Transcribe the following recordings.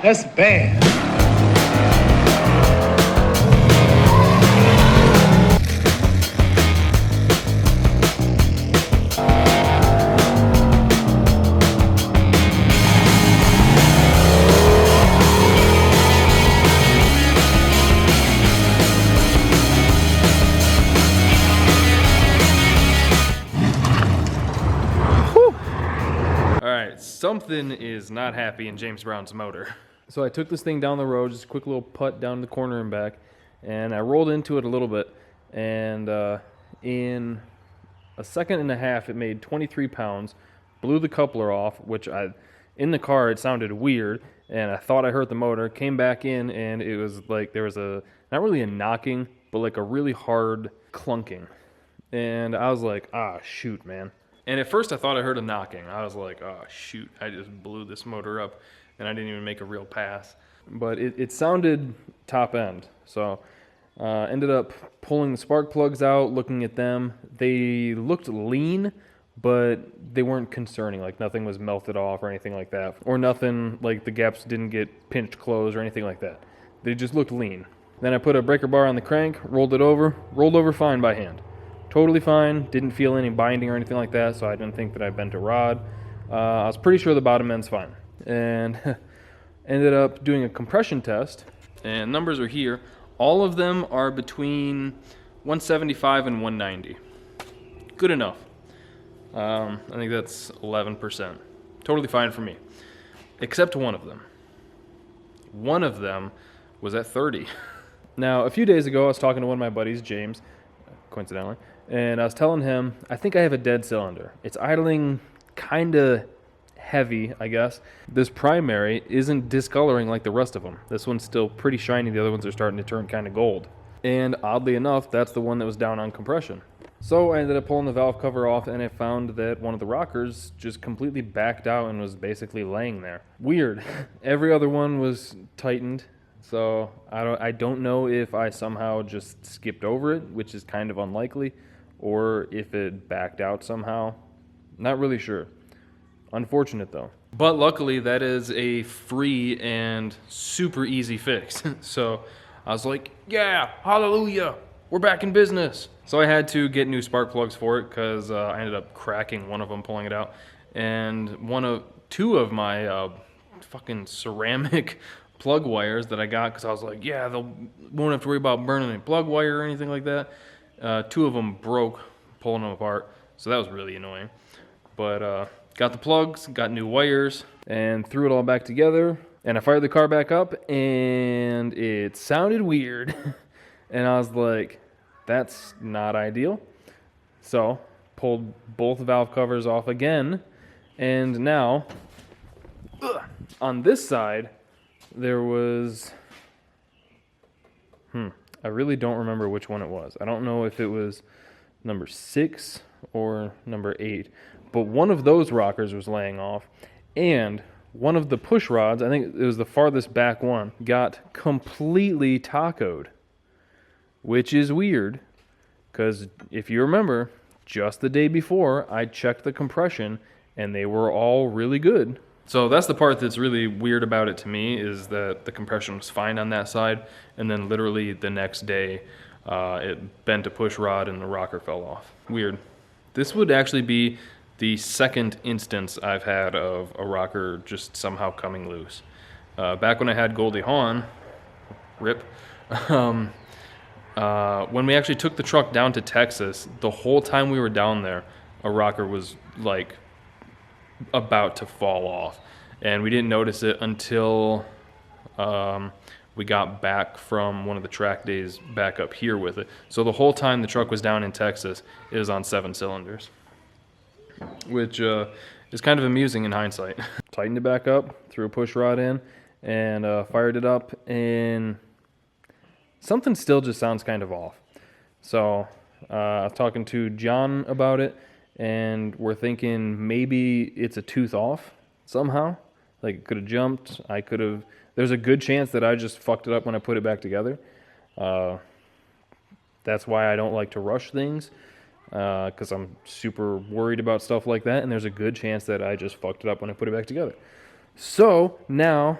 That's bad. Something is not happy in James Brown's motor. So I took this thing down the road, just a quick little putt down the corner and back, and I rolled into it a little bit, and in a second and a half it made 23 pounds, blew the coupler off, which in the car it sounded weird, and I thought I heard the motor, came back in, and it was like there was not really a knocking, but like a really hard clunking. And I was like, shoot, man. And at first I thought I heard a knocking. I was like, oh shoot, I just blew this motor up and I didn't even make a real pass. But it sounded top end. So ended up pulling the spark plugs out, looking at them. They looked lean, but they weren't concerning. Like nothing was melted off or anything like that. Or nothing like the gaps didn't get pinched closed or anything like that. They just looked lean. Then I put a breaker bar on the crank, rolled over fine by hand. Totally fine, didn't feel any binding or anything like that, so I didn't think that I bent a rod. I was pretty sure the bottom end's fine. And ended up doing a compression test, and numbers are here. All of them are between 175 and 190. Good enough. I think that's 11%. Totally fine for me. Except one of them. One of them was at 30. Now, a few days ago, I was talking to one of my buddies, James, coincidentally, and I was telling him, I think I have a dead cylinder. It's idling kind of heavy, I guess. This primary isn't discoloring like the rest of them. This one's still pretty shiny. The other ones are starting to turn kind of gold. And oddly enough, that's the one that was down on compression. So I ended up pulling the valve cover off, and I found that one of the rockers just completely backed out and was basically laying there. Weird. Every other one was tightened. So I don't know if I somehow just skipped over it, which is kind of unlikely, or if it backed out somehow. Not really sure. Unfortunate though. But luckily that is a free and super easy fix. So I was like, yeah, hallelujah, we're back in business. So I had to get new spark plugs for it because I ended up cracking one of them pulling it out. And two of my fucking ceramic plug wires that I got, because I was like, yeah, they won't have to worry about burning any plug wire or anything like that. Two of them broke pulling them apart, so that was really annoying. But got the plugs, got new wires, and threw it all back together. And I fired the car back up, and it sounded weird. And I was like, that's not ideal. So pulled both valve covers off again, and now on this side there was I really don't remember which one it was. I don't know if it was number 6 or number 8, but one of those rockers was laying off, and one of the push rods, I think it was the farthest back one, got completely tacoed, which is weird, because if you remember, just the day before, I checked the compression, and they were all really good. So that's the part that's really weird about it to me, is that the compression was fine on that side, and then literally the next day it bent a push rod and the rocker fell off. Weird. This would actually be the second instance I've had of a rocker just somehow coming loose. Back when I had Goldie Hawn, rip, when we actually took the truck down to Texas, the whole time we were down there, a rocker was like about to fall off, and we didn't notice it until we got back from one of the track days back up here with it. So the whole time the truck was down in Texas, it was on 7 cylinders, which is kind of amusing in hindsight. Tightened it back up, threw a push rod in, and fired it up, and something still just sounds kind of off. So I was talking to John about it, and we're thinking maybe it's a tooth off somehow. Like it could have jumped. There's a good chance that I just fucked it up when I put it back together. That's why I don't like to rush things, because I'm super worried about stuff like that, and there's a good chance that I just fucked it up when I put it back together. So now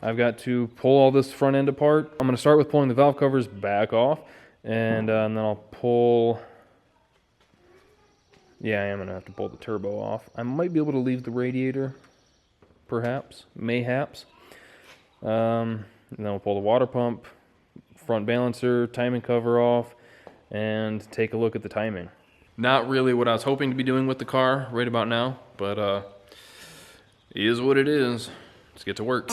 I've got to pull all this front end apart. I'm going to start with pulling the valve covers back off, and then I'll pull... Yeah, I am going to have to pull the turbo off. I might be able to leave the radiator, perhaps, mayhaps. And then we'll pull the water pump, front balancer, timing cover off, and take a look at the timing. Not really what I was hoping to be doing with the car right about now, but it is what it is. Let's get to work.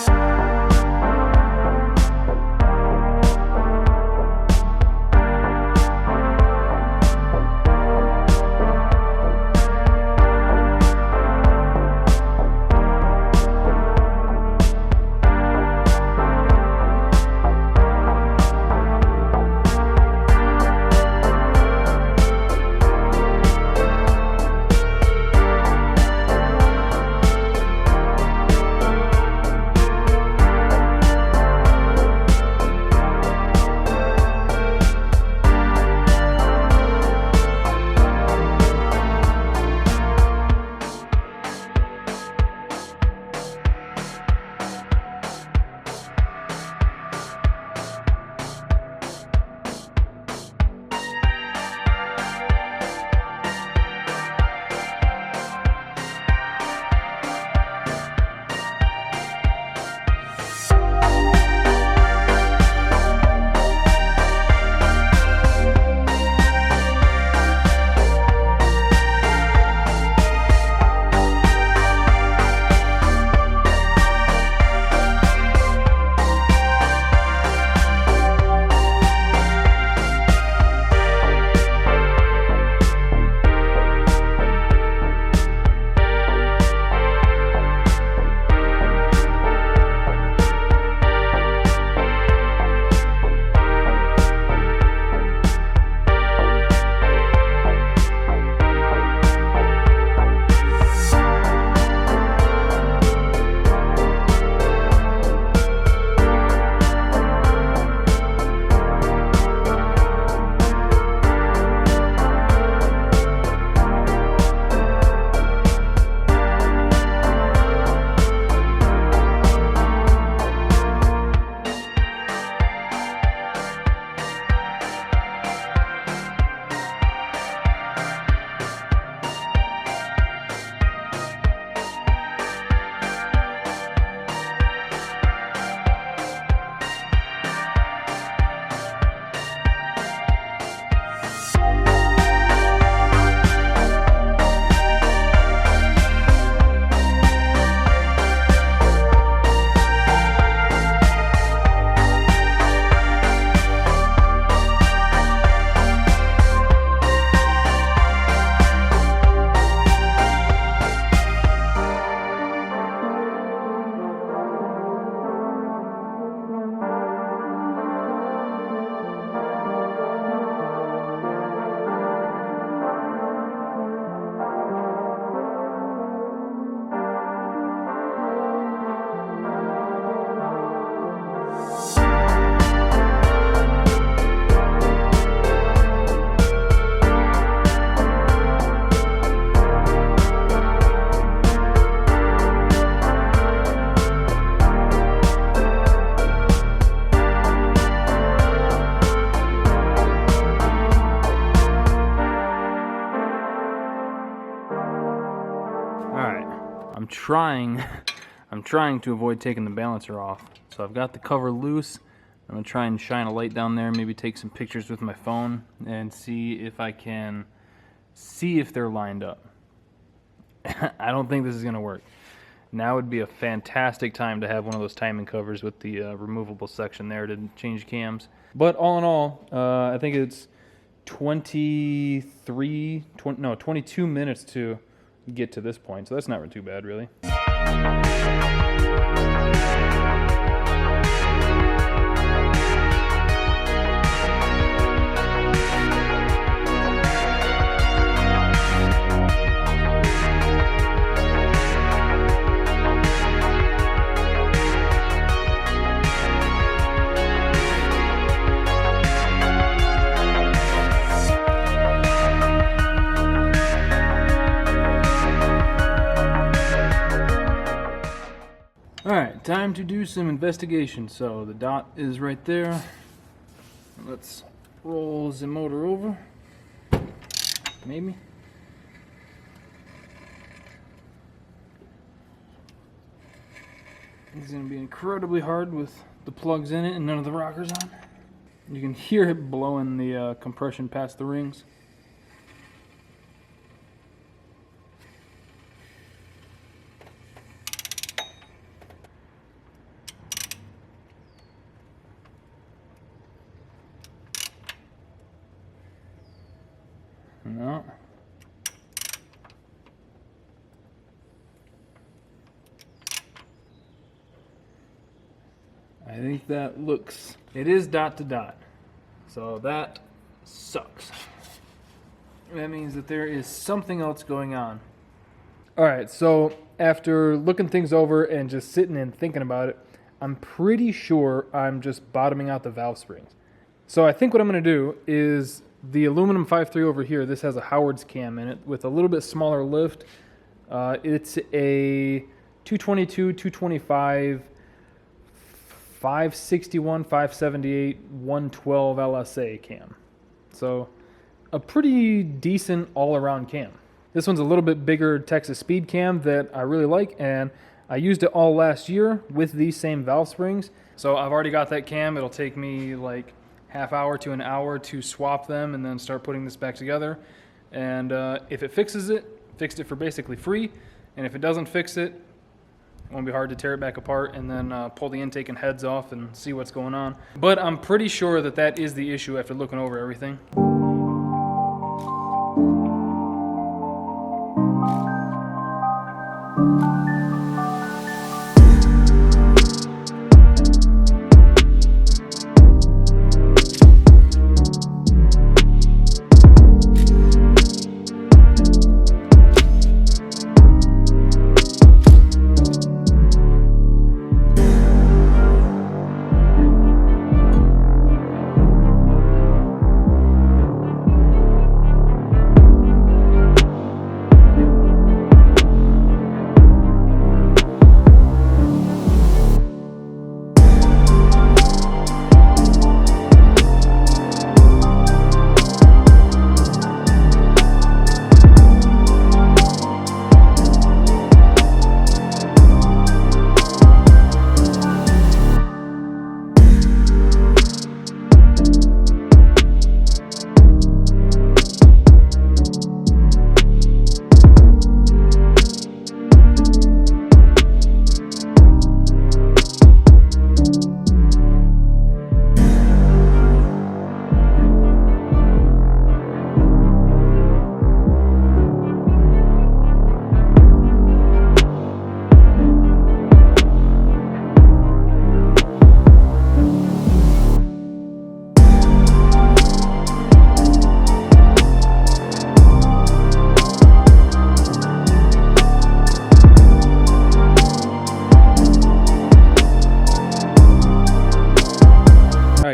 I'm trying to avoid taking the balancer off. So I've got the cover loose. I'm gonna try and shine a light down there, maybe take some pictures with my phone and see if I can see if they're lined up. I don't think this is gonna work. Now would be a fantastic time to have one of those timing covers with the removable section there to change cams. But all in all, I think it's 22 minutes to get to this point, so that's not too bad, really. Alright, time to do some investigation. So the dot is right there. Let's roll the motor over. Maybe. It's going to be incredibly hard with the plugs in it and none of the rockers on. You can hear it blowing the compression past the rings. No. I think that looks... It is dot to dot. So that sucks. That means that there is something else going on. Alright, so after looking things over and just sitting and thinking about it, I'm pretty sure I'm just bottoming out the valve springs. So I think what I'm going to do is the aluminum 5.3 over here, this has a Howard's cam in it with a little bit smaller lift. It's a 222, 225, 561, 578, 112 LSA cam. So a pretty decent all-around cam. This one's a little bit bigger Texas speed cam that I really like, and I used it all last year with these same valve springs. So I've already got that cam. It'll take me like half hour to an hour to swap them and then start putting this back together. And if it fixes it, fixed it for basically free. And if it doesn't fix it, it won't be hard to tear it back apart and then pull the intake and heads off and see what's going on. But I'm pretty sure that that is the issue after looking over everything.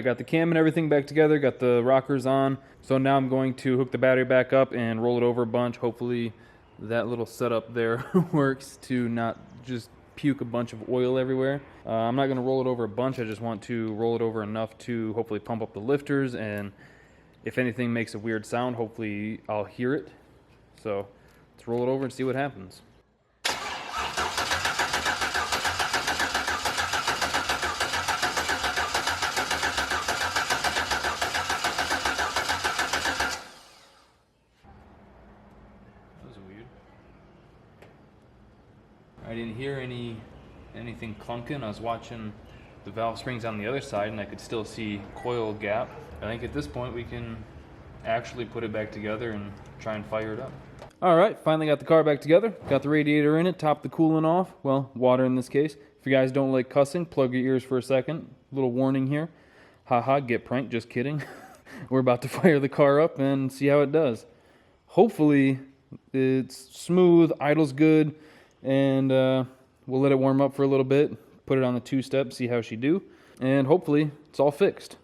Got the cam and everything back together, got the rockers on. So now I'm going to hook the battery back up and roll it over a bunch. Hopefully that little setup there works to not just puke a bunch of oil everywhere. I'm not going to roll it over a bunch. I just want to roll it over enough to hopefully pump up the lifters, and if anything makes a weird sound, hopefully I'll hear it. So let's roll it over and see what happens. I didn't hear anything clunking. I was watching the valve springs on the other side and I could still see coil gap. I think at this point we can actually put it back together and try and fire it up. Alright, finally got the car back together. Got the radiator in it, topped the coolant off. Well, water in this case. If you guys don't like cussing, plug your ears for a second. Little warning here. Haha, get pranked, just kidding. We're about to fire the car up and see how it does. Hopefully it's smooth, idles good, and we'll let it warm up for a little bit, put it on the two-step, see how she do, and hopefully it's all fixed.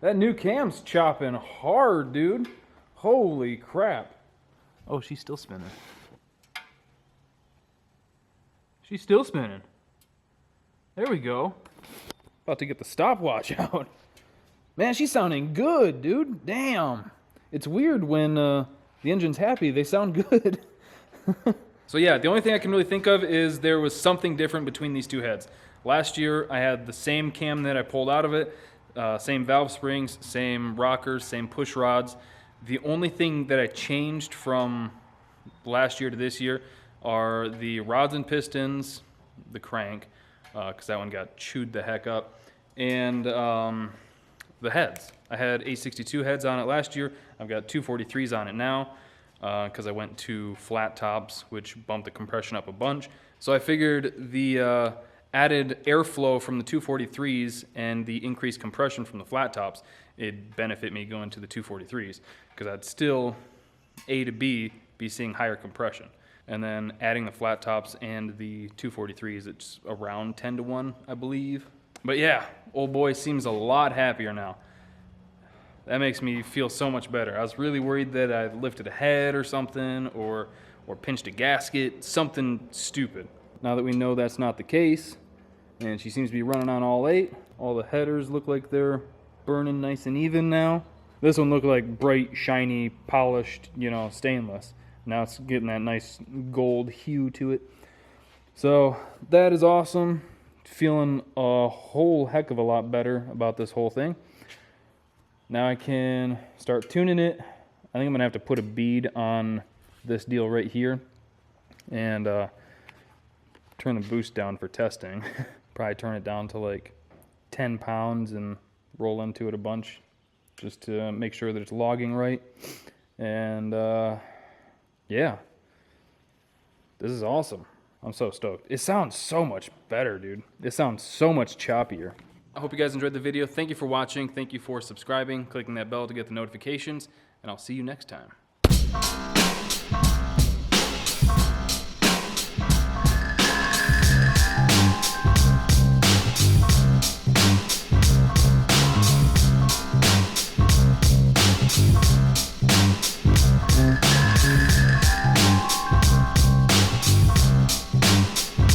That new cam's chopping hard, dude. Holy crap. Oh, she's still spinning. She's still spinning. There we go. About to get the stopwatch out. Man, she's sounding good, dude. Damn. It's weird when the engine's happy. They sound good. So yeah, the only thing I can really think of is there was something different between these two heads. Last year, I had the same cam that I pulled out of it, same valve springs, same rockers, same push rods. The only thing that I changed from last year to this year are the rods and pistons, the crank, because that one got chewed the heck up, and the heads. I had 862 heads on it last year. I've got 243s on it now because I went to flat tops, which bumped the compression up a bunch. So I figured the added airflow from the 243s and the increased compression from the flat tops, it'd benefit me going to the 243s because I'd still, A to B, be seeing higher compression. And then adding the flat tops and the 243s, it's around 10 to 1, I believe. But yeah, old boy seems a lot happier now. That makes me feel so much better. I was really worried that I lifted a head or something, or pinched a gasket, something stupid. Now that we know that's not the case, and she seems to be running on all 8, all the headers look like they're burning nice and even now. This one looked like bright, shiny, polished, stainless. Now it's getting that nice gold hue to it. So that is awesome. Feeling a whole heck of a lot better about this whole thing. Now I can start tuning it. I think I'm gonna have to put a bead on this deal right here and turn the boost down for testing. Probably turn it down to like 10 pounds and roll into it a bunch just to make sure that it's logging right. And yeah, this is awesome. I'm so stoked. It sounds so much better, dude. It sounds so much choppier. I hope you guys enjoyed the video. Thank you for watching. Thank you for subscribing, clicking that bell to get the notifications, and I'll see you next time.